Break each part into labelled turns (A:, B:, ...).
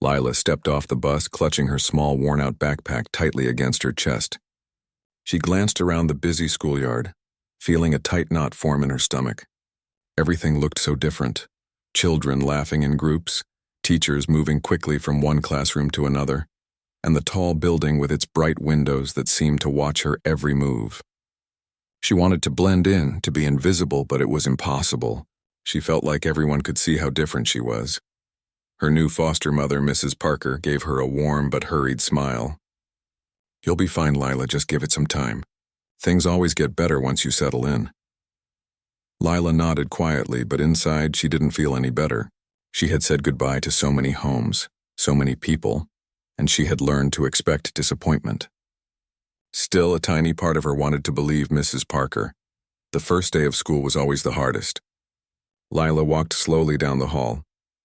A: Lila stepped off the bus, clutching her small, worn-out backpack tightly against her chest. She glanced around the busy schoolyard, feeling a tight knot form in her stomach. Everything looked so different. Children laughing in groups, teachers moving quickly from one classroom to another, and the tall building with its bright windows that seemed to watch her every move. She wanted to blend in, to be invisible, but it was impossible. She felt like everyone could see how different she was. Her new foster mother, Mrs. Parker, gave her a warm but hurried smile. "You'll be fine, Lila, just give it some time. Things always get better once you settle in." Lila nodded quietly, but inside she didn't feel any better. She had said goodbye to so many homes, so many people, and she had learned to expect disappointment. Still, a tiny part of her wanted to believe Mrs. Parker. The first day of school was always the hardest. Lila walked slowly down the hall,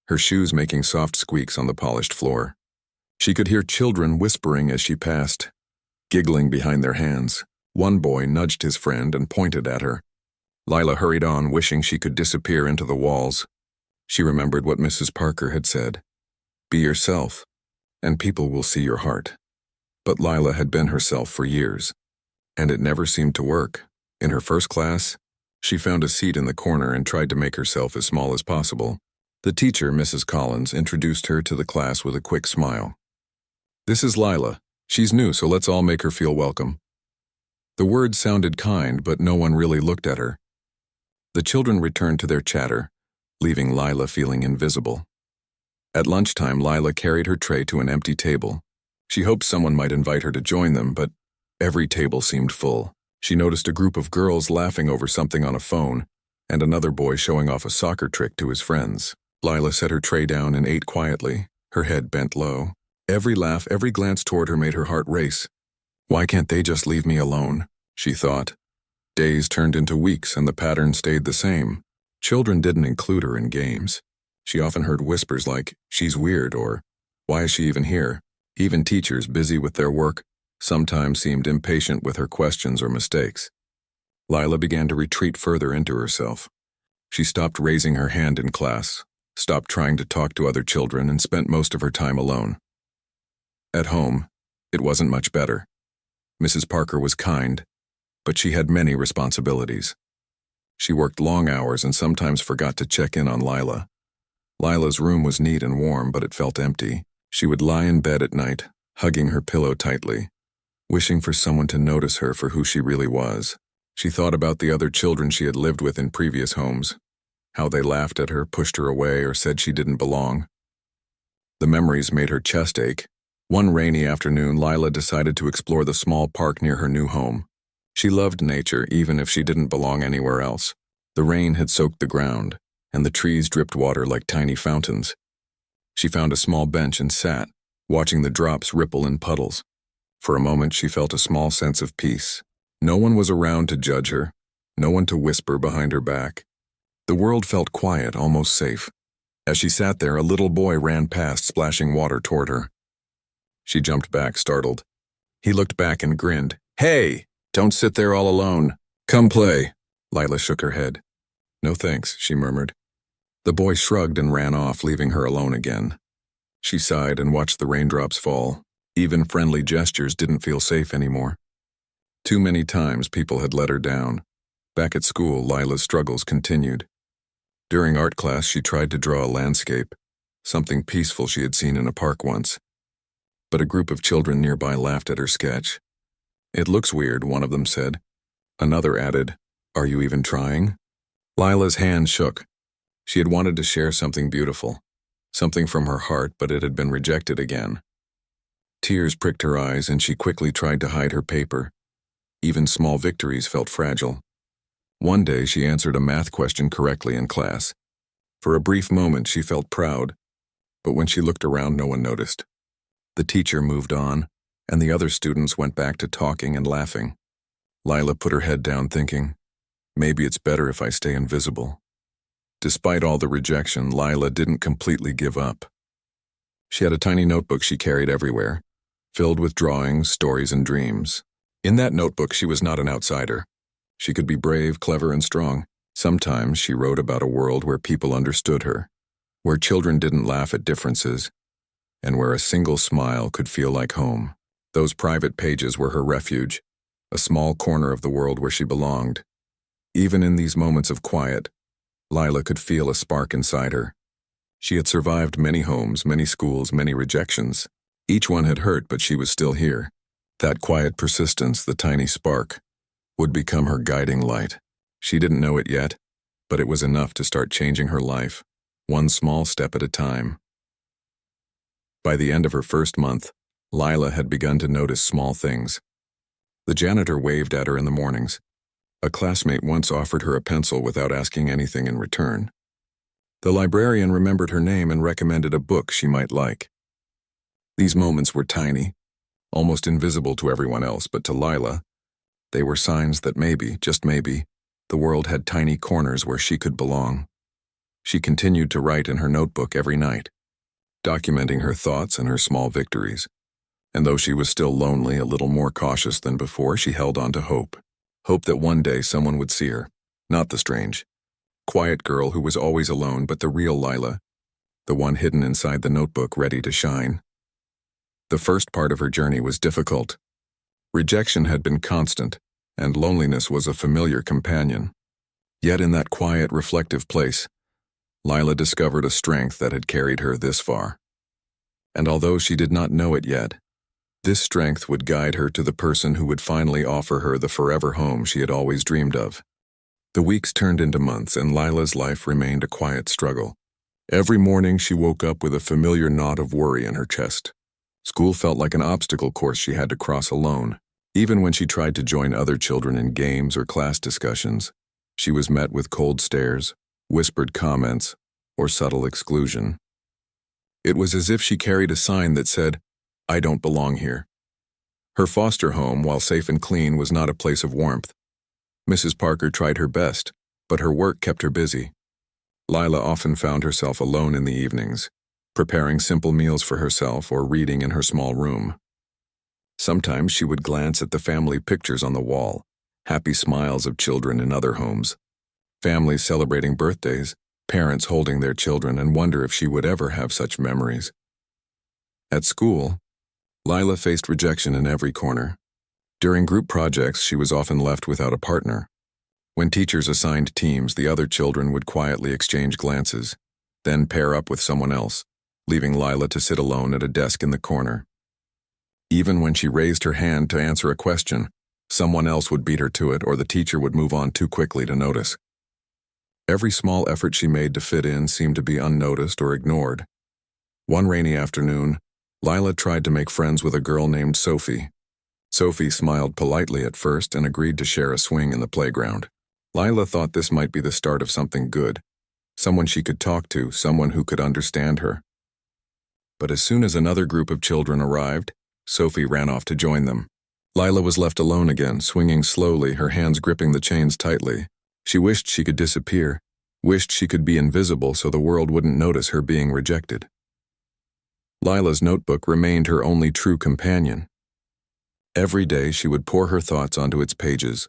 A: her shoes making soft squeaks on the polished floor. She could hear children whispering as she passed, giggling behind their hands. One boy nudged his friend and pointed at her. Lila hurried on, wishing she could disappear into the walls. She remembered what Mrs. Parker had said. "Be yourself, and people will see your heart." But Lila had been herself for years, and it never seemed to work. In her first class, she found a seat in the corner and tried to make herself as small as possible. The teacher, Mrs. Collins, introduced her to the class with a quick smile. "This is Lila. She's new, so let's all make her feel welcome." The words sounded kind, but no one really looked at her. The children returned to their chatter, leaving Lila feeling invisible. At lunchtime, Lila carried her tray to an empty table. She hoped someone might invite her to join them, but every table seemed full. She noticed a group of girls laughing over something on a phone, and another boy showing off a soccer trick to his friends. Lila set her tray down and ate quietly, her head bent low. Every laugh, every glance toward her made her heart race. "Why can't they just leave me alone?" she thought. Days turned into weeks and the pattern stayed the same. Children didn't include her in games. She often heard whispers like, "She's weird," or "Why is she even here?" Even teachers, busy with their work, sometimes seemed impatient with her questions or mistakes. Lila began to retreat further into herself. She stopped raising her hand in class, stopped trying to talk to other children, and spent most of her time alone. At home, it wasn't much better. Mrs. Parker was kind, but she had many responsibilities. She worked long hours and sometimes forgot to check in on Lila. Lila's room was neat and warm, but it felt empty. She would lie in bed at night, hugging her pillow tightly, wishing for someone to notice her for who she really was. She thought about the other children she had lived with in previous homes, how they laughed at her, pushed her away, or said she didn't belong. The memories made her chest ache. One rainy afternoon, Lila decided to explore the small park near her new home. She loved nature, even if she didn't belong anywhere else. The rain had soaked the ground, and the trees dripped water like tiny fountains. She found a small bench and sat, watching the drops ripple in puddles. For a moment, she felt a small sense of peace. No one was around to judge her, no one to whisper behind her back. The world felt quiet, almost safe. As she sat there, a little boy ran past, splashing water toward her. She jumped back, startled. He looked back and grinned. "Hey, don't sit there all alone. Come play." Lila shook her head. "No thanks," she murmured. The boy shrugged and ran off, leaving her alone again. She sighed and watched the raindrops fall. Even friendly gestures didn't feel safe anymore. Too many times people had let her down. Back at school, Lila's struggles continued. During art class, she tried to draw a landscape, something peaceful she had seen in a park once. But a group of children nearby laughed at her sketch. "It looks weird," one of them said. Another added, "Are you even trying?" Lila's hand shook. She had wanted to share something beautiful, something from her heart, but it had been rejected again. Tears pricked her eyes, and she quickly tried to hide her paper. Even small victories felt fragile. One day, she answered a math question correctly in class. For a brief moment, she felt proud, but when she looked around, no one noticed. The teacher moved on, and the other students went back to talking and laughing. Lila put her head down, thinking, maybe it's better if I stay invisible. Despite all the rejection, Lila didn't completely give up. She had a tiny notebook she carried everywhere, filled with drawings, stories, and dreams. In that notebook, she was not an outsider. She could be brave, clever, and strong. Sometimes she wrote about a world where people understood her, where children didn't laugh at differences, and where a single smile could feel like home. Those private pages were her refuge, a small corner of the world where she belonged. Even in these moments of quiet, Lila could feel a spark inside her. She had survived many homes, many schools, many rejections. Each one had hurt, but she was still here. That quiet persistence, the tiny spark, would become her guiding light. She didn't know it yet, but it was enough to start changing her life, one small step at a time. By the end of her first month, Lila had begun to notice small things. The janitor waved at her in the mornings. A classmate once offered her a pencil without asking anything in return. The librarian remembered her name and recommended a book she might like. These moments were tiny, almost invisible to everyone else, but to Lila, they were signs that maybe, just maybe, the world had tiny corners where she could belong. She continued to write in her notebook every night, documenting her thoughts and her small victories. And though she was still lonely, a little more cautious than before, she held on to hope. Hope that one day someone would see her, not the strange, quiet girl who was always alone, but the real Lila, the one hidden inside the notebook ready to shine. The first part of her journey was difficult. Rejection had been constant, and loneliness was a familiar companion. Yet in that quiet, reflective place, Lila discovered a strength that had carried her this far. And although she did not know it yet, this strength would guide her to the person who would finally offer her the forever home she had always dreamed of. The weeks turned into months, and Lila's life remained a quiet struggle. Every morning she woke up with a familiar knot of worry in her chest. School felt like an obstacle course she had to cross alone. Even when she tried to join other children in games or class discussions, she was met with cold stares, whispered comments, or subtle exclusion. It was as if she carried a sign that said, "I don't belong here." Her foster home, while safe and clean, was not a place of warmth. Mrs. Parker tried her best, but her work kept her busy. Lila often found herself alone in the evenings, preparing simple meals for herself or reading in her small room. Sometimes she would glance at the family pictures on the wall, happy smiles of children in other homes, families celebrating birthdays, parents holding their children, and wonder if she would ever have such memories. At school, Lila faced rejection in every corner. During group projects, she was often left without a partner. When teachers assigned teams, the other children would quietly exchange glances, then pair up with someone else, leaving Lila to sit alone at a desk in the corner. Even when she raised her hand to answer a question, someone else would beat her to it, or the teacher would move on too quickly to notice. Every small effort she made to fit in seemed to be unnoticed or ignored. One rainy afternoon, Lila tried to make friends with a girl named Sophie. Sophie smiled politely at first and agreed to share a swing in the playground. Lila thought this might be the start of something good, someone she could talk to, someone who could understand her. But as soon as another group of children arrived, Sophie ran off to join them. Lila was left alone again, swinging slowly, her hands gripping the chains tightly. She wished she could disappear, wished she could be invisible so the world wouldn't notice her being rejected. Lila's notebook remained her only true companion. Every day she would pour her thoughts onto its pages,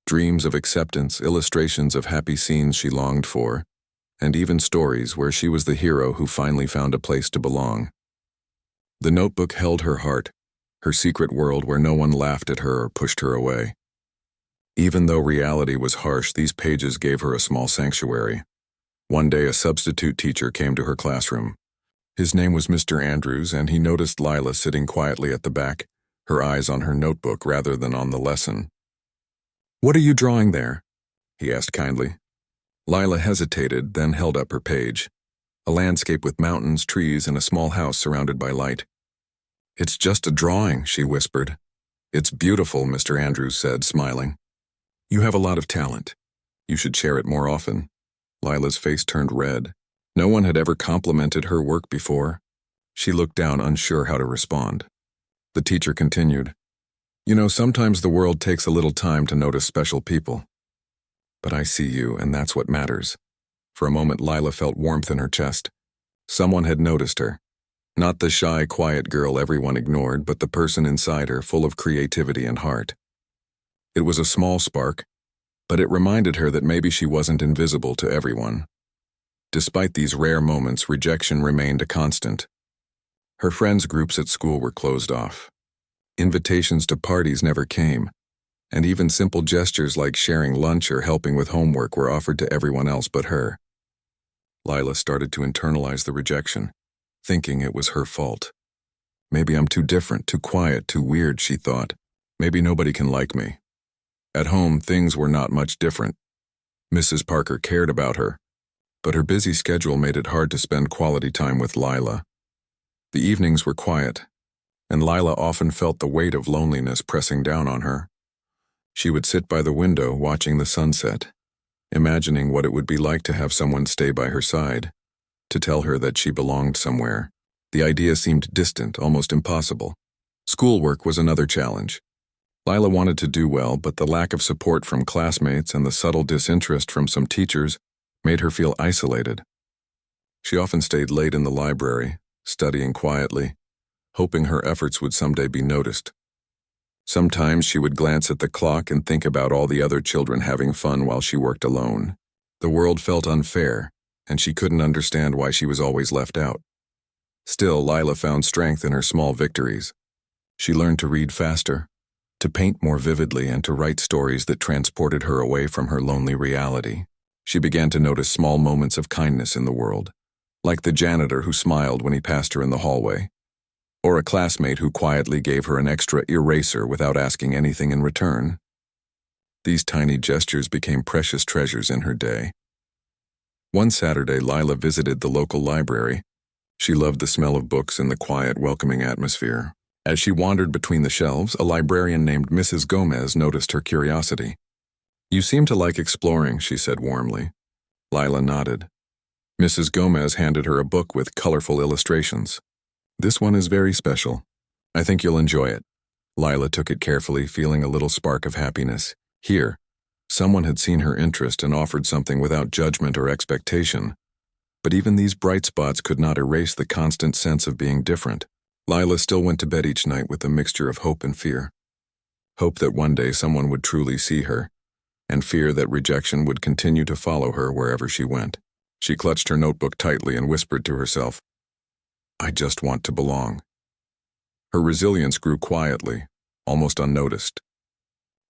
A: dreams of acceptance, illustrations of happy scenes she longed for, and even stories where she was the hero who finally found a place to belong. The notebook held her heart, her secret world where no one laughed at her or pushed her away. Even though reality was harsh, these pages gave her a small sanctuary. One day a substitute teacher came to her classroom. His name was Mr. Andrews, and he noticed Lila sitting quietly at the back, her eyes on her notebook rather than on the lesson. "What are you drawing there?" he asked kindly. Lila hesitated, then held up her page. A landscape with mountains, trees, and a small house surrounded by light. "It's just a drawing," she whispered. "It's beautiful," Mr. Andrews said, smiling. "You have a lot of talent. You should share it more often." Lila's face turned red. No one had ever complimented her work before. She looked down, unsure how to respond. The teacher continued, "You know, sometimes the world takes a little time to notice special people. But I see you, and that's what matters." For a moment, Lila felt warmth in her chest. Someone had noticed her. Not the shy, quiet girl everyone ignored, but the person inside her, full of creativity and heart. It was a small spark, but it reminded her that maybe she wasn't invisible to everyone. Despite these rare moments, rejection remained a constant. Her friends' groups at school were closed off. Invitations to parties never came, and even simple gestures like sharing lunch or helping with homework were offered to everyone else but her. Lila started to internalize the rejection, thinking it was her fault. Maybe I'm too different, too quiet, too weird, she thought. Maybe nobody can like me. At home, things were not much different. Mrs. Parker cared about her, but her busy schedule made it hard to spend quality time with Lila. The evenings were quiet, and Lila often felt the weight of loneliness pressing down on her. She would sit by the window watching the sunset, imagining what it would be like to have someone stay by her side, to tell her that she belonged somewhere. The idea seemed distant, almost impossible. Schoolwork was another challenge. Lila wanted to do well, but the lack of support from classmates and the subtle disinterest from some teachers made her feel isolated. She often stayed late in the library, studying quietly, hoping her efforts would someday be noticed. Sometimes she would glance at the clock and think about all the other children having fun while she worked alone. The world felt unfair, and she couldn't understand why she was always left out. Still, Lila found strength in her small victories. She learned to read faster, to paint more vividly, and to write stories that transported her away from her lonely reality. She began to notice small moments of kindness in the world, like the janitor who smiled when he passed her in the hallway, or a classmate who quietly gave her an extra eraser without asking anything in return. These tiny gestures became precious treasures in her day. One Saturday, Lila visited the local library. She loved the smell of books and the quiet, welcoming atmosphere. As she wandered between the shelves, a librarian named Mrs. Gomez noticed her curiosity. "You seem to like exploring," she said warmly. Lila nodded. Mrs. Gomez handed her a book with colorful illustrations. "This one is very special. I think you'll enjoy it." Lila took it carefully, feeling a little spark of happiness. Here, someone had seen her interest and offered something without judgment or expectation. But even these bright spots could not erase the constant sense of being different. Lila still went to bed each night with a mixture of hope and fear. Hope that one day someone would truly see her, and fear that rejection would continue to follow her wherever she went. She clutched her notebook tightly and whispered to herself, "I just want to belong." Her resilience grew quietly, almost unnoticed.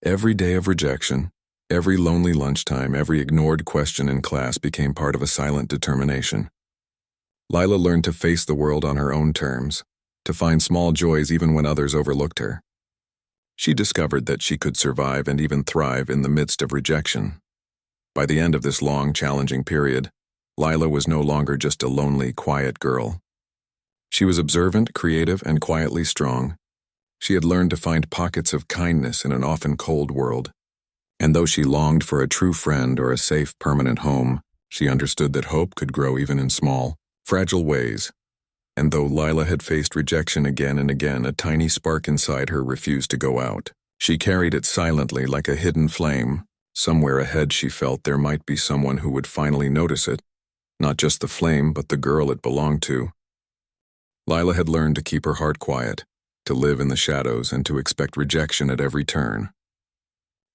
A: Every day of rejection, every lonely lunchtime, every ignored question in class became part of a silent determination. Lila learned to face the world on her own terms, to find small joys even when others overlooked her. She discovered that she could survive and even thrive in the midst of rejection. By the end of this long, challenging period, Lila was no longer just a lonely, quiet girl. She was observant, creative, and quietly strong. She had learned to find pockets of kindness in an often cold world. And though she longed for a true friend or a safe, permanent home, she understood that hope could grow even in small, fragile ways. And though Lila had faced rejection again and again, a tiny spark inside her refused to go out. She carried it silently like a hidden flame. Somewhere ahead she felt there might be someone who would finally notice it, not just the flame, but the girl it belonged to. Lila had learned to keep her heart quiet, to live in the shadows, and to expect rejection at every turn.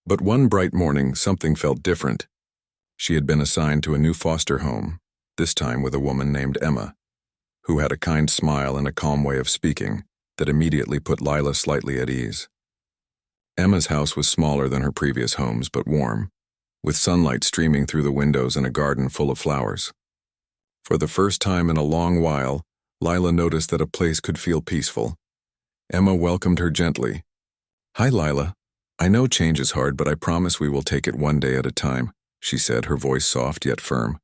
A: But one bright morning, something felt different. She had been assigned to a new foster home, this time with a woman named Emma, who had a kind smile and a calm way of speaking that immediately put Lila slightly at ease. Emma's house was smaller than her previous homes, but warm, with sunlight streaming through the windows and a garden full of flowers. For the first time in a long while, Lila noticed that a place could feel peaceful. Emma welcomed her gently. "Hi, Lila. I know change is hard, but I promise we will take it one day at a time," she said, her voice soft yet firm.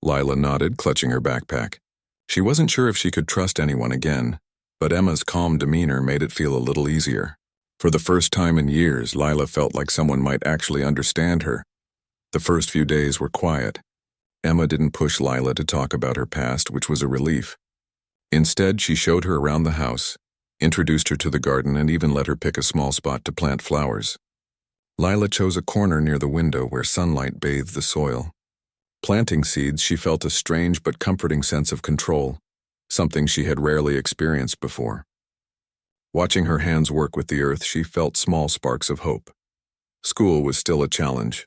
A: Lila nodded, clutching her backpack. She wasn't sure if she could trust anyone again, but Emma's calm demeanor made it feel a little easier. For the first time in years, Lila felt like someone might actually understand her. The first few days were quiet. Emma didn't push Lila to talk about her past, which was a relief. Instead, she showed her around the house, introduced her to the garden, and even let her pick a small spot to plant flowers. Lila chose a corner near the window where sunlight bathed the soil. Planting seeds, she felt a strange but comforting sense of control, something she had rarely experienced before. Watching her hands work with the earth, she felt small sparks of hope. School was still a challenge.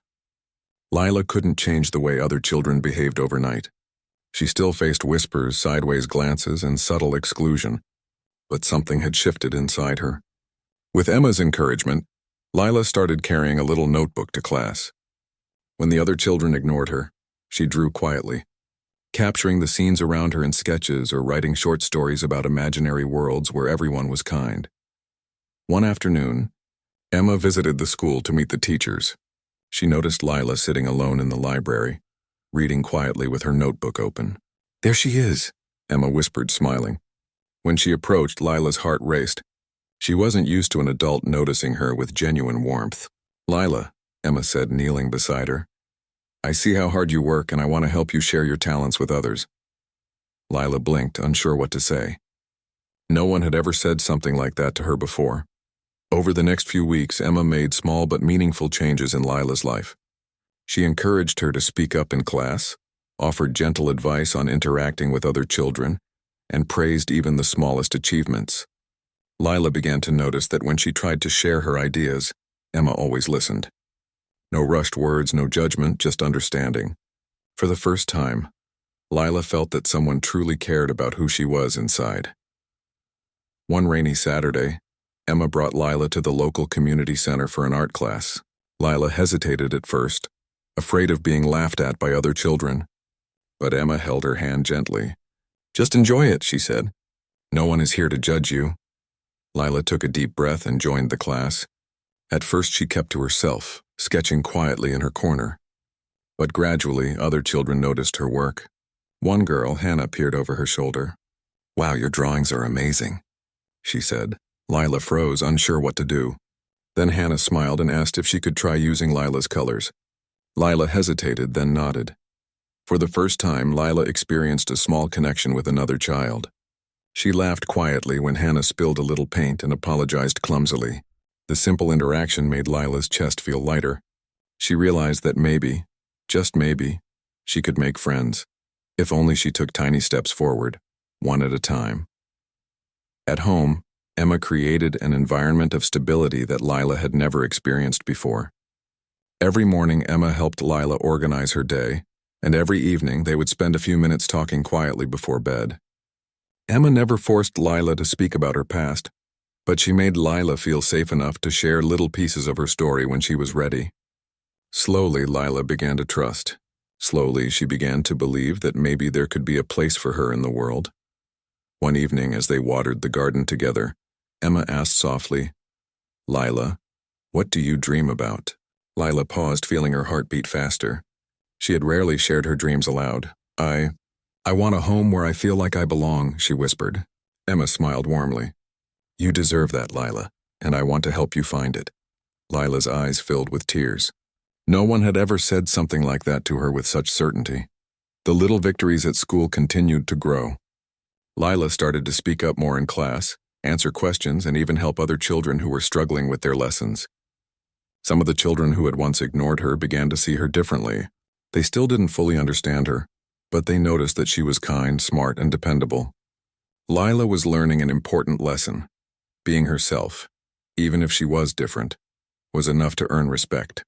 A: Lila couldn't change the way other children behaved overnight, She still faced whispers, sideways glances, and subtle exclusion, but something had shifted inside her. With Emma's encouragement, Lila started carrying a little notebook to class. When the other children ignored her, she drew quietly, capturing the scenes around her in sketches or writing short stories about imaginary worlds where everyone was kind. One afternoon, Emma visited the school to meet the teachers. She noticed Lila sitting alone in the library, reading quietly with her notebook open. "There she is," Emma whispered, smiling. When she approached, Lila's heart raced. She wasn't used to an adult noticing her with genuine warmth. "Lila," Emma said, kneeling beside her, "I see how hard you work and I want to help you share your talents with others." Lila blinked, unsure what to say. No one had ever said something like that to her before. Over the next few weeks, Emma made small but meaningful changes in Lila's life. She encouraged her to speak up in class, offered gentle advice on interacting with other children, and praised even the smallest achievements. Lila began to notice that when she tried to share her ideas, Emma always listened. No rushed words, no judgment, just understanding. For the first time, Lila felt that someone truly cared about who she was inside. One rainy Saturday, Emma brought Lila to the local community center for an art class. Lila hesitated at first, afraid of being laughed at by other children. But Emma held her hand gently. "Just enjoy it," she said. "No one is here to judge you." Lila took a deep breath and joined the class. At first she kept to herself, sketching quietly in her corner. But gradually, other children noticed her work. One girl, Hannah, peered over her shoulder. "Wow, your drawings are amazing," she said. Lila froze, unsure what to do. Then Hannah smiled and asked if she could try using Lila's colors. Lila hesitated, then nodded. For the first time, Lila experienced a small connection with another child. She laughed quietly when Hannah spilled a little paint and apologized clumsily. The simple interaction made Lila's chest feel lighter. She realized that maybe, just maybe, she could make friends, if only she took tiny steps forward, one at a time. At home, Emma created an environment of stability that Lila had never experienced before. Every morning, Emma helped Lila organize her day, and every evening they would spend a few minutes talking quietly before bed. Emma never forced Lila to speak about her past, but she made Lila feel safe enough to share little pieces of her story when she was ready. Slowly, Lila began to trust. Slowly, she began to believe that maybe there could be a place for her in the world. One evening, as they watered the garden together, Emma asked softly, "Lila, what do you dream about?" Lila paused, feeling her heart beat faster. She had rarely shared her dreams aloud. I want a home where I feel like I belong," she whispered. Emma smiled warmly. "You deserve that, Lila, and I want to help you find it." Lila's eyes filled with tears. No one had ever said something like that to her with such certainty. The little victories at school continued to grow. Lila started to speak up more in class, answer questions, and even help other children who were struggling with their lessons. Some of the children who had once ignored her began to see her differently. They still didn't fully understand her, but they noticed that she was kind, smart, and dependable. Lila was learning an important lesson. Being herself, even if she was different, was enough to earn respect.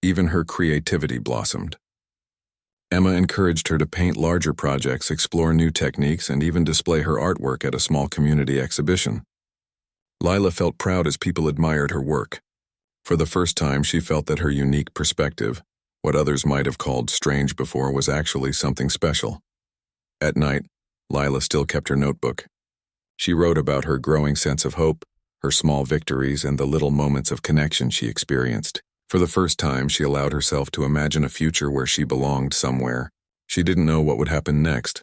A: Even her creativity blossomed. Emma encouraged her to paint larger projects, explore new techniques, and even display her artwork at a small community exhibition. Lila felt proud as people admired her work. For the first time, she felt that her unique perspective, what others might have called strange before, was actually something special. At night, Lila still kept her notebook. She wrote about her growing sense of hope, her small victories, and the little moments of connection she experienced. For the first time, she allowed herself to imagine a future where she belonged somewhere. She didn't know what would happen next,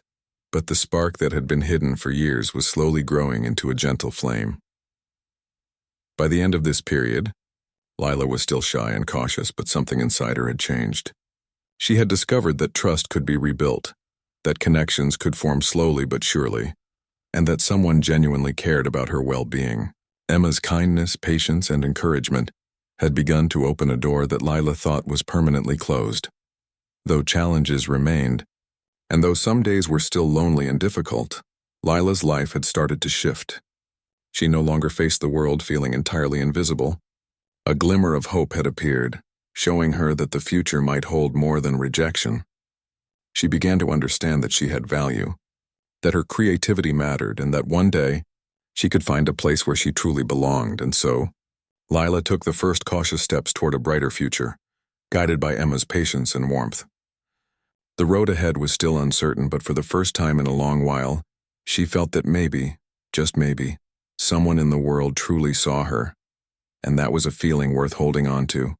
A: but the spark that had been hidden for years was slowly growing into a gentle flame. By the end of this period, Lila was still shy and cautious, but something inside her had changed. She had discovered that trust could be rebuilt, that connections could form slowly but surely, and that someone genuinely cared about her well-being. Emma's kindness, patience, and encouragement had begun to open a door that Lila thought was permanently closed. Though challenges remained, and though some days were still lonely and difficult, Lila's life had started to shift. She no longer faced the world feeling entirely invisible. A glimmer of hope had appeared, showing her that the future might hold more than rejection. She began to understand that she had value, that her creativity mattered, and that one day she could find a place where she truly belonged. And so, Lila took the first cautious steps toward a brighter future, guided by Emma's patience and warmth. The road ahead was still uncertain, but for the first time in a long while, she felt that maybe, just maybe, someone in the world truly saw her, and that was a feeling worth holding on to.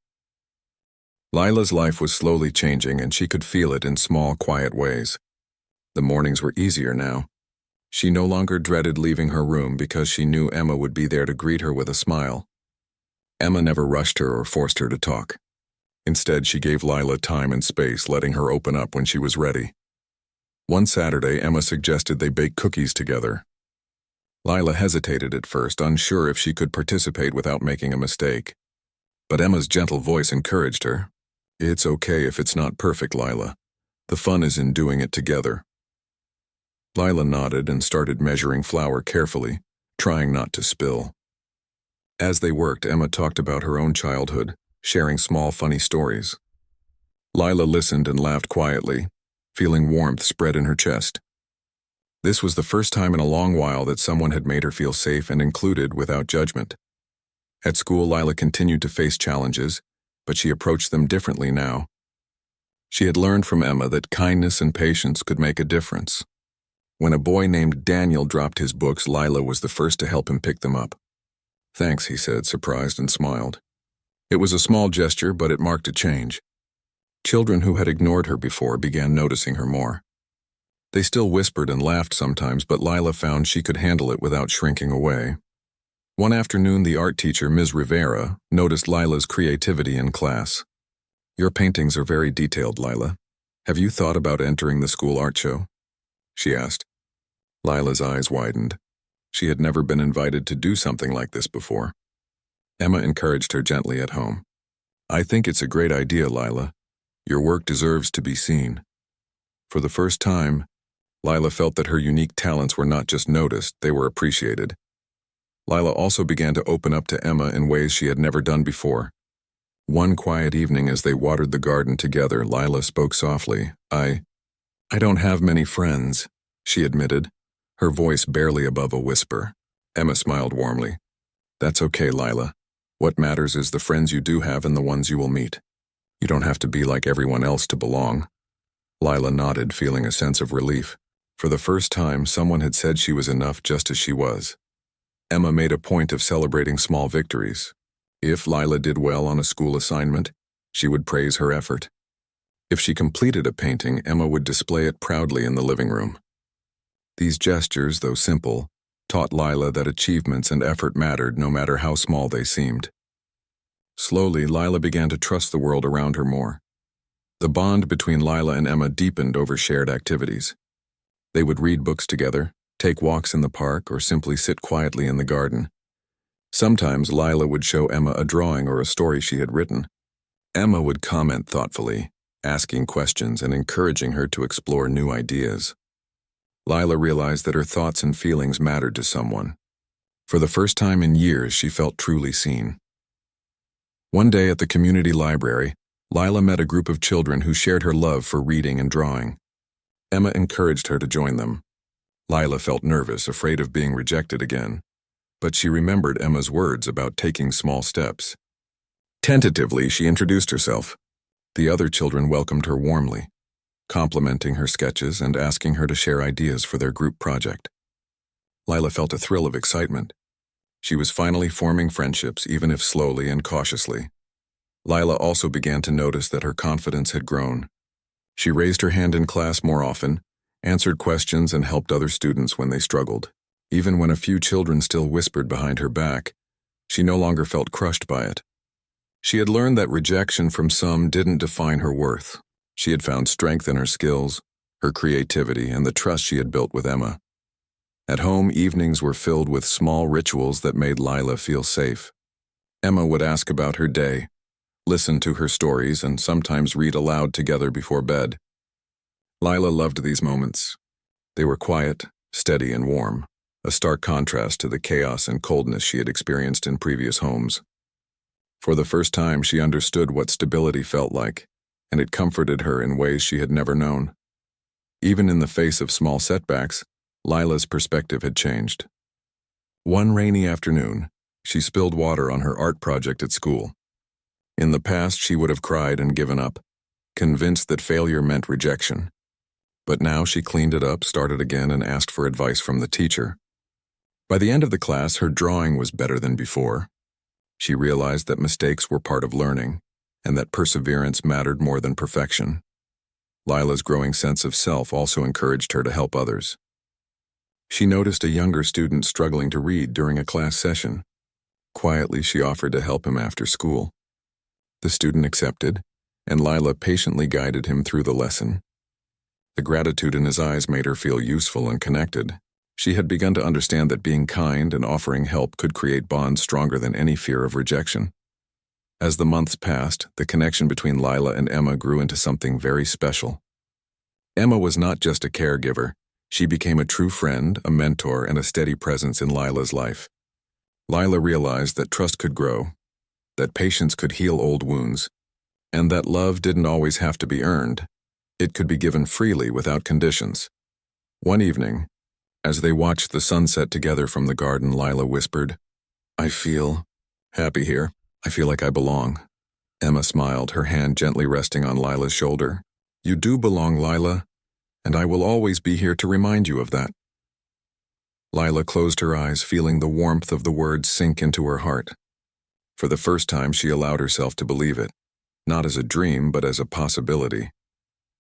A: Lila's life was slowly changing, and she could feel it in small, quiet ways. The mornings were easier now. She no longer dreaded leaving her room because she knew Emma would be there to greet her with a smile. Emma never rushed her or forced her to talk. Instead, she gave Lila time and space, letting her open up when she was ready. One Saturday, Emma suggested they bake cookies together. Lila hesitated at first, unsure if she could participate without making a mistake. But Emma's gentle voice encouraged her. "It's okay if it's not perfect, Lila. The fun is in doing it together." Lila nodded and started measuring flour carefully, trying not to spill. As they worked, Emma talked about her own childhood, sharing small, funny stories. Lila listened and laughed quietly, feeling warmth spread in her chest. This was the first time in a long while that someone had made her feel safe and included without judgment. At school, Lila continued to face challenges, but she approached them differently now. She had learned from Emma that kindness and patience could make a difference. When a boy named Daniel dropped his books, Lila was the first to help him pick them up. "Thanks," he said, surprised, and smiled. It was a small gesture, but it marked a change. Children who had ignored her before began noticing her more. They still whispered and laughed sometimes, but Lila found she could handle it without shrinking away. One afternoon, the art teacher, Ms. Rivera, noticed Lila's creativity in class. "Your paintings are very detailed, Lila. Have you thought about entering the school art show?" she asked. Lila's eyes widened. She had never been invited to do something like this before. Emma encouraged her gently at home. "I think it's a great idea, Lila. Your work deserves to be seen." For the first time, Lila felt that her unique talents were not just noticed, they were appreciated. Lila also began to open up to Emma in ways she had never done before. One quiet evening as they watered the garden together, Lila spoke softly. I don't have many friends," she admitted, her voice barely above a whisper. Emma smiled warmly. "That's okay, Lila. What matters is the friends you do have and the ones you will meet. You don't have to be like everyone else to belong." Lila nodded, feeling a sense of relief. For the first time, someone had said she was enough just as she was. Emma made a point of celebrating small victories. If Lila did well on a school assignment, she would praise her effort. If she completed a painting, Emma would display it proudly in the living room. These gestures, though simple, taught Lila that achievements and effort mattered no matter how small they seemed. Slowly, Lila began to trust the world around her more. The bond between Lila and Emma deepened over shared activities. They would read books together, take walks in the park, or simply sit quietly in the garden. Sometimes Lila would show Emma a drawing or a story she had written. Emma would comment thoughtfully, asking questions and encouraging her to explore new ideas. Lila realized that her thoughts and feelings mattered to someone. For the first time in years, she felt truly seen. One day at the community library, Lila met a group of children who shared her love for reading and drawing. Emma encouraged her to join them. Lila felt nervous, afraid of being rejected again, but she remembered Emma's words about taking small steps. Tentatively, she introduced herself. The other children welcomed her warmly, complimenting her sketches and asking her to share ideas for their group project. Lila felt a thrill of excitement. She was finally forming friendships, even if slowly and cautiously. Lila also began to notice that her confidence had grown. She raised her hand in class more often, answered questions, and helped other students when they struggled. Even when a few children still whispered behind her back, she no longer felt crushed by it. She had learned that rejection from some didn't define her worth. She had found strength in her skills, her creativity, and the trust she had built with Emma. At home, evenings were filled with small rituals that made Lila feel safe. Emma would ask about her day, listen to her stories, and sometimes read aloud together before bed. Lila loved these moments. They were quiet, steady, and warm, a stark contrast to the chaos and coldness she had experienced in previous homes. For the first time, she understood what stability felt like, and it comforted her in ways she had never known. Even in the face of small setbacks, Lila's perspective had changed. One rainy afternoon, she spilled water on her art project at school. In the past, she would have cried and given up, convinced that failure meant rejection. But now she cleaned it up, started again, and asked for advice from the teacher. By the end of the class, her drawing was better than before. She realized that mistakes were part of learning, and that perseverance mattered more than perfection. Lila's growing sense of self also encouraged her to help others. She noticed a younger student struggling to read during a class session. Quietly, she offered to help him after school. The student accepted, and Lila patiently guided him through the lesson. The gratitude in his eyes made her feel useful and connected. She had begun to understand that being kind and offering help could create bonds stronger than any fear of rejection. As the months passed, the connection between Lila and Emma grew into something very special. Emma was not just a caregiver. She became a true friend, a mentor, and a steady presence in Lila's life. Lila realized that trust could grow, that patience could heal old wounds, and that love didn't always have to be earned. It could be given freely without conditions. One evening, as they watched the sunset together from the garden, Lila whispered, "I feel happy here. I feel like I belong." Emma smiled, her hand gently resting on Lila's shoulder. "You do belong, Lila, and I will always be here to remind you of that." Lila closed her eyes, feeling the warmth of the words sink into her heart. For the first time, she allowed herself to believe it, not as a dream, but as a possibility.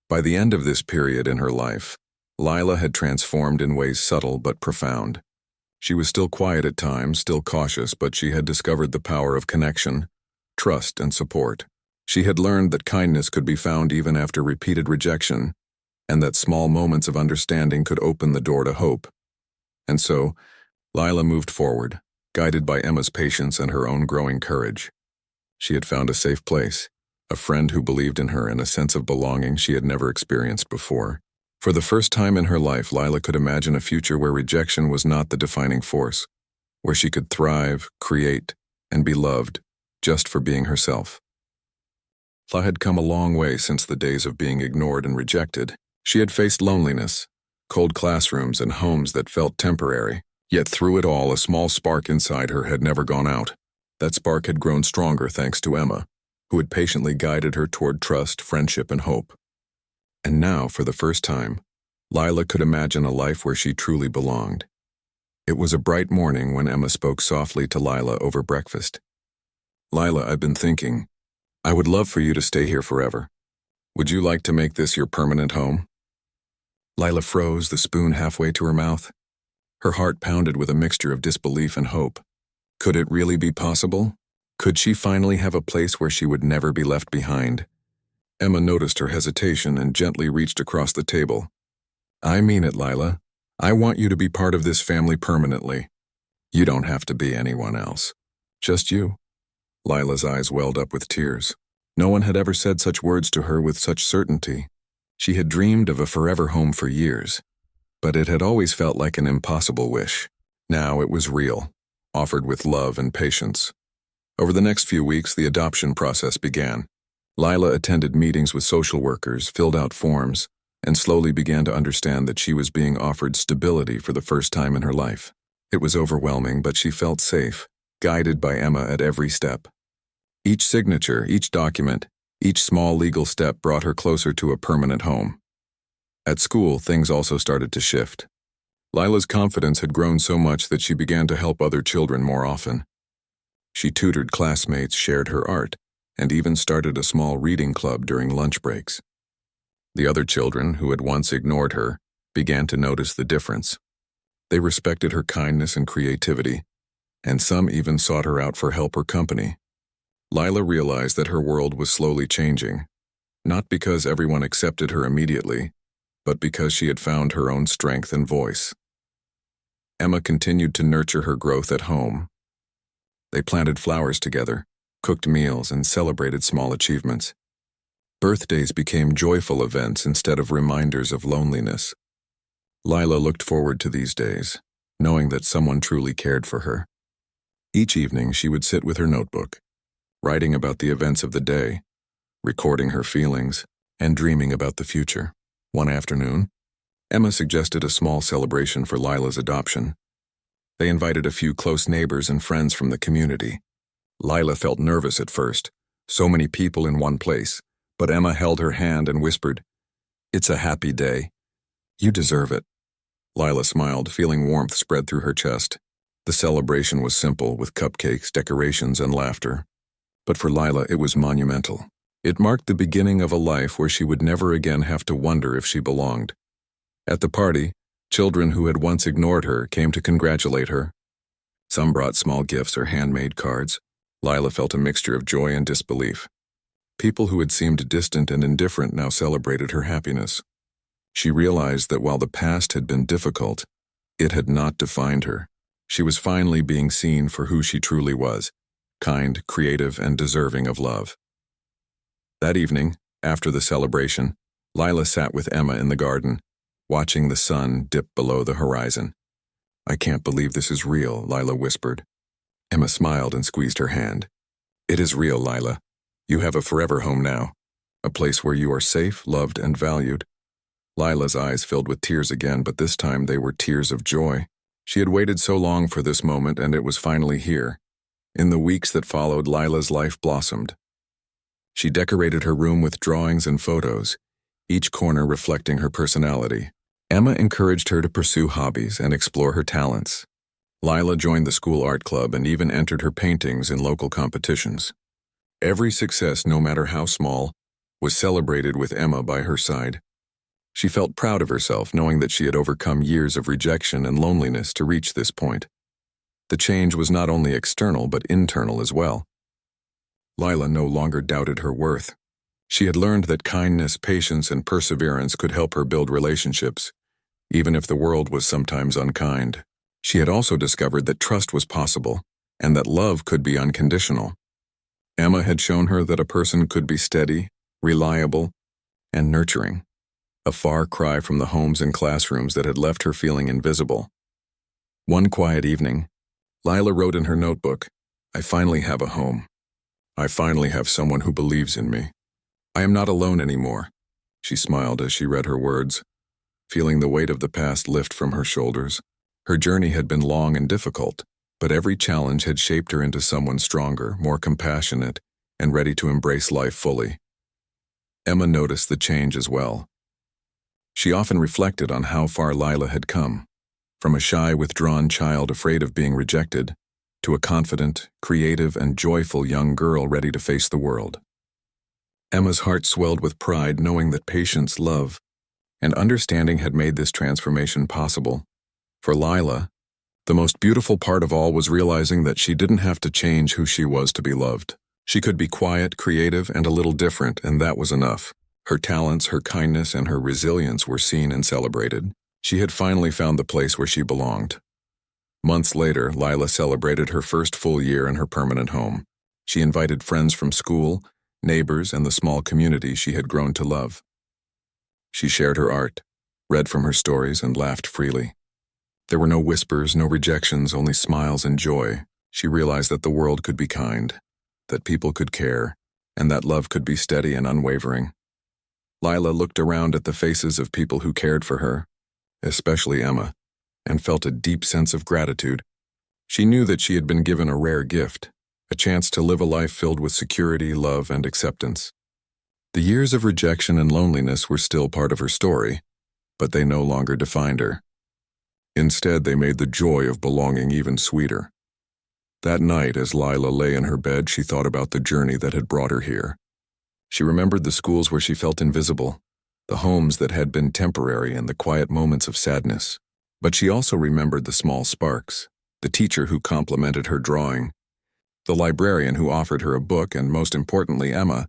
A: By the end of this period in her life, Lila had transformed in ways subtle but profound. She was still quiet at times, still cautious, but she had discovered the power of connection, trust, and support. She had learned that kindness could be found even after repeated rejection, and that small moments of understanding could open the door to hope. And so, Lila moved forward, guided by Emma's patience and her own growing courage. She had found a safe place, a friend who believed in her, and a sense of belonging she had never experienced before. For the first time in her life, Lila could imagine a future where rejection was not the defining force, where she could thrive, create, and be loved just for being herself. Lila had come a long way since the days of being ignored and rejected. She had faced loneliness, cold classrooms, and homes that felt temporary. Yet through it all, a small spark inside her had never gone out. That spark had grown stronger thanks to Emma, who had patiently guided her toward trust, friendship, and hope. And now, for the first time, Lila could imagine a life where she truly belonged. It was a bright morning when Emma spoke softly to Lila over breakfast. "Lila, I've been thinking. I would love for you to stay here forever. Would you like to make this your permanent home?" Lila froze, the spoon halfway to her mouth. Her heart pounded with a mixture of disbelief and hope. Could it really be possible? Could she finally have a place where she would never be left behind? Emma noticed her hesitation and gently reached across the table. "I mean it, Lila. I want you to be part of this family permanently. You don't have to be anyone else. Just you." Lila's eyes welled up with tears. No one had ever said such words to her with such certainty. She had dreamed of a forever home for years, but it had always felt like an impossible wish. Now it was real, offered with love and patience. Over the next few weeks, the adoption process began. Lila attended meetings with social workers, filled out forms, and slowly began to understand that she was being offered stability for the first time in her life. It was overwhelming, but she felt safe, guided by Emma at every step. Each signature, each document, each small legal step brought her closer to a permanent home. At school, things also started to shift. Lila's confidence had grown so much that she began to help other children more often. She tutored classmates, shared her art, and even started a small reading club during lunch breaks. The other children, who had once ignored her, began to notice the difference. They respected her kindness and creativity, and some even sought her out for help or company. Lila realized that her world was slowly changing, not because everyone accepted her immediately, but because she had found her own strength and voice. Emma continued to nurture her growth at home. They planted flowers together, cooked meals, and celebrated small achievements. Birthdays became joyful events instead of reminders of loneliness. Lila looked forward to these days, knowing that someone truly cared for her. Each evening, she would sit with her notebook, writing about the events of the day, recording her feelings, and dreaming about the future. One afternoon, Emma suggested a small celebration for Lila's adoption. They invited a few close neighbors and friends from the community. Lila felt nervous at first, so many people in one place, but Emma held her hand and whispered, "It's a happy day. You deserve it." Lila smiled, feeling warmth spread through her chest. The celebration was simple, with cupcakes, decorations, and laughter. But for Lila, it was monumental. It marked the beginning of a life where she would never again have to wonder if she belonged. At the party, children who had once ignored her came to congratulate her. Some brought small gifts or handmade cards. Lila felt a mixture of joy and disbelief. People who had seemed distant and indifferent now celebrated her happiness. She realized that while the past had been difficult, it had not defined her. She was finally being seen for who she truly was, kind, creative, and deserving of love. That evening, after the celebration, Lila sat with Emma in the garden, watching the sun dip below the horizon. "I can't believe this is real," Lila whispered. Emma smiled and squeezed her hand. "It is real, Lila. You have a forever home now, a place where you are safe, loved, and valued." Lila's eyes filled with tears again, but this time they were tears of joy. She had waited so long for this moment, and it was finally here. In the weeks that followed, Lila's life blossomed. She decorated her room with drawings and photos, each corner reflecting her personality. Emma encouraged her to pursue hobbies and explore her talents. Lila joined the school art club and even entered her paintings in local competitions. Every success, no matter how small, was celebrated with Emma by her side. She felt proud of herself, knowing that she had overcome years of rejection and loneliness to reach this point. The change was not only external but internal as well. Lila no longer doubted her worth. She had learned that kindness, patience, and perseverance could help her build relationships, even if the world was sometimes unkind. She had also discovered that trust was possible, and that love could be unconditional. Emma had shown her that a person could be steady, reliable, and nurturing. A far cry from the homes and classrooms that had left her feeling invisible. One quiet evening, Lila wrote in her notebook, "I finally have a home. I finally have someone who believes in me. I am not alone anymore." She smiled as she read her words, feeling the weight of the past lift from her shoulders. Her journey had been long and difficult, but every challenge had shaped her into someone stronger, more compassionate, and ready to embrace life fully. Emma noticed the change as well. She often reflected on how far Lila had come, from a shy, withdrawn child afraid of being rejected, to a confident, creative, and joyful young girl ready to face the world. Emma's heart swelled with pride, knowing that patience, love, and understanding had made this transformation possible. For Lila, the most beautiful part of all was realizing that she didn't have to change who she was to be loved. She could be quiet, creative, and a little different, and that was enough. Her talents, her kindness, and her resilience were seen and celebrated. She had finally found the place where she belonged. Months later, Lila celebrated her first full year in her permanent home. She invited friends from school, neighbors, and the small community she had grown to love. She shared her art, read from her stories, and laughed freely. There were no whispers, no rejections, only smiles and joy. She realized that the world could be kind, that people could care, and that love could be steady and unwavering. Lila looked around at the faces of people who cared for her, especially Emma, and felt a deep sense of gratitude. She knew that she had been given a rare gift, a chance to live a life filled with security, love, and acceptance. The years of rejection and loneliness were still part of her story, but they no longer defined her. Instead, they made the joy of belonging even sweeter. That night, as Lila lay in her bed, she thought about the journey that had brought her here. She remembered the schools where she felt invisible, the homes that had been temporary, and the quiet moments of sadness. But she also remembered the small sparks, the teacher who complimented her drawing, the librarian who offered her a book, and most importantly, Emma,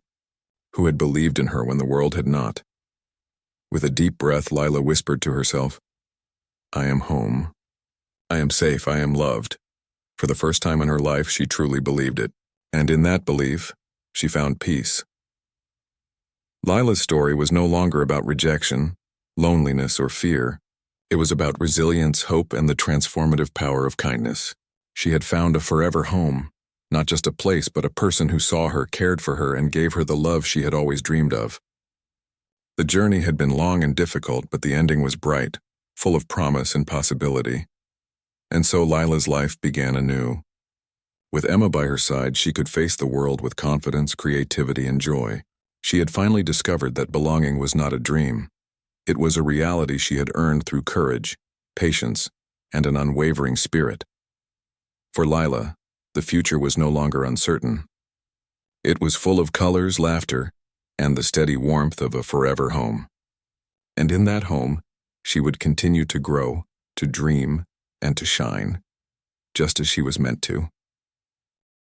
A: who had believed in her when the world had not. With a deep breath, Lila whispered to herself, "I am home. I am safe. I am loved." For the first time in her life, she truly believed it, and in that belief, she found peace. Lila's story was no longer about rejection, loneliness, or fear. It was about resilience, hope, and the transformative power of kindness. She had found a forever home, not just a place, but a person who saw her, cared for her, and gave her the love she had always dreamed of. The journey had been long and difficult, but the ending was bright, full of promise and possibility. And so Lila's life began anew. With Emma by her side, she could face the world with confidence, creativity, and joy. She had finally discovered that belonging was not a dream. It was a reality she had earned through courage, patience, and an unwavering spirit. For Lila, the future was no longer uncertain. It was full of colors, laughter, and the steady warmth of a forever home. And in that home, she would continue to grow, to dream, and to shine, just as she was meant to.